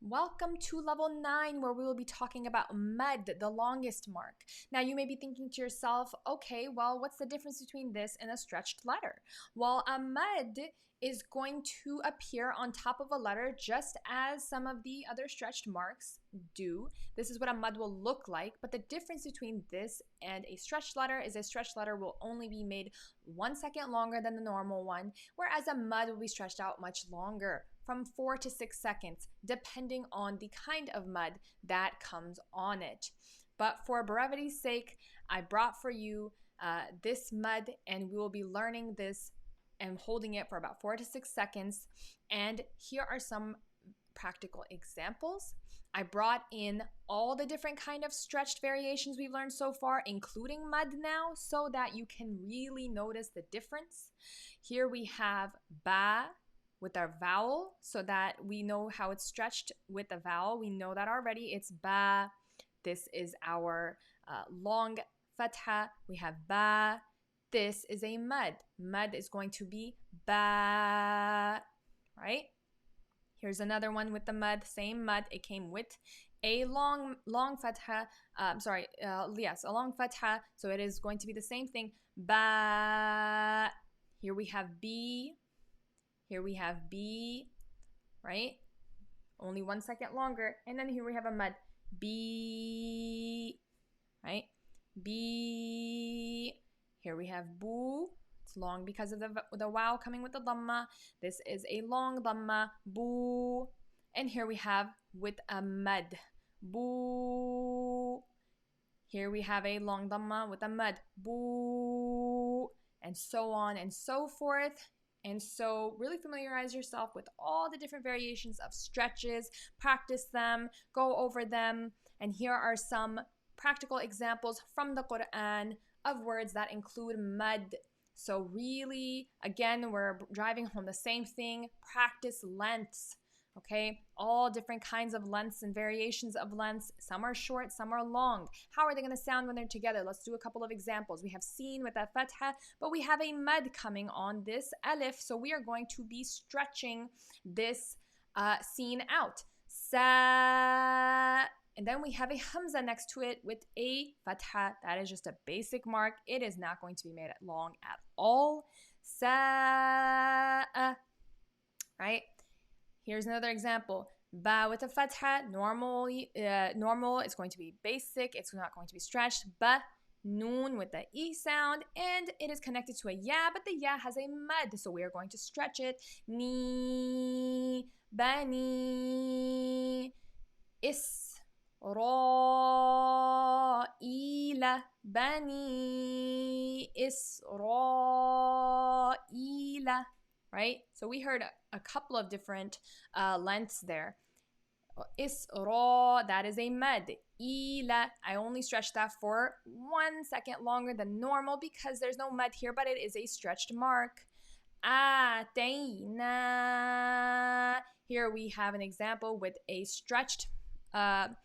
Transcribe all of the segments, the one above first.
Welcome to level 9, where we will be talking about mud, the longest mark. Now, you may be thinking to yourself, okay, well, what's the difference between this and a stretched letter? Well, a mud is going to appear on top of a letter just as some of the other stretched marks do. This is what a mud will look like, but the difference between this and a stretched letter is a stretched letter will only be made 1 second longer than the normal one, whereas a mud will be stretched out much longer, from 4 to 6 seconds, depending on the kind of mud that comes on it. But for brevity's sake, I brought for you this mud, and we will be learning this and holding it for about 4 to 6 seconds. And here are some practical examples. I brought in all the different kind of stretched variations we've learned so far, including mud now, so that you can really notice the difference. Here we have ba with our vowel, so that we know how it's stretched with the vowel. We know that already. It's ba. This is our long fatha. We have ba. This is a mud. Mud is going to be ba, right? Here's another one with the mud, same mud. It came with a long fatha. Yes, a long fatha. So it is going to be the same thing. Ba. Here we have b. Here we have B, right? Only 1 second longer. And then here we have a mud. B, right? B. Here we have boo. It's long because of the wow coming with the dhamma. This is a long dhamma. Boo. And here we have with a mud. Boo. Here we have a long dhamma with a mud. Boo. And so on and so forth. And so really familiarize yourself with all the different variations of stretches, practice them, go over them. And here are some practical examples from the Quran of words that include mud. So really, again, we're driving home the same thing. Practice lengths. Okay, all different kinds of lengths and variations of lengths. Some are short, some are long. How are they going to sound when they're together? Let's do a couple of examples. We have seen with that fatha, but we have a mud coming on this alif, so we are going to be stretching this seen out. Sa. And then we have a hamza next to it with a fatha. That is just a basic mark. It is not going to be made long at all. Sa. Right? Here's another example. Ba with a fatha, normal, it's going to be basic. It's not going to be stretched. Ba, noon with the E sound, and it is connected to a ya, but the ya has a mud, so we are going to stretch it. Ni, bani, Isra'ila, bani, Isra'ila. Right? So we heard a couple of different lengths there. Isra, that is a mud. Ila, I only stretched that for 1 second longer than normal because there's no mud here, but it is a stretched mark. Atayna. Here we have an example with a stretched long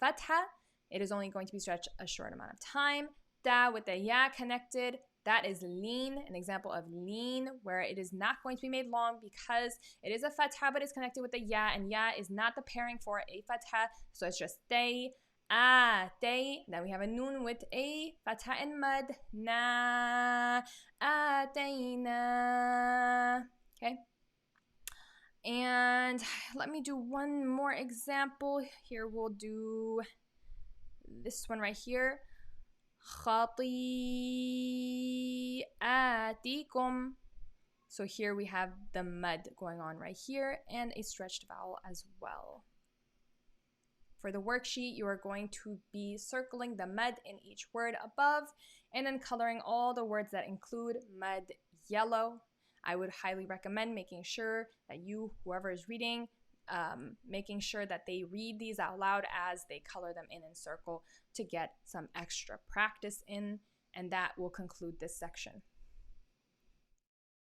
fatha. It is only going to be stretched a short amount of time. Da with the ya connected. That is lean, an example of lean, where it is not going to be made long because it is a fatha, but it's connected with the ya, and ya is not the pairing for a fatha, so it's just tay, tay. Then we have a noon with a fatha and mud, na, atayna. Okay. And let me do one more example. Here we'll do this one right here. خطيئاتكم. So here we have the mud going on right here and a stretched vowel as well. For the worksheet, you are going to be circling the mud in each word above and then coloring all the words that include mud yellow. I would highly recommend making sure that whoever is reading, making sure that they read these out loud as they color them in and circle to get some extra practice in, and that will conclude this section.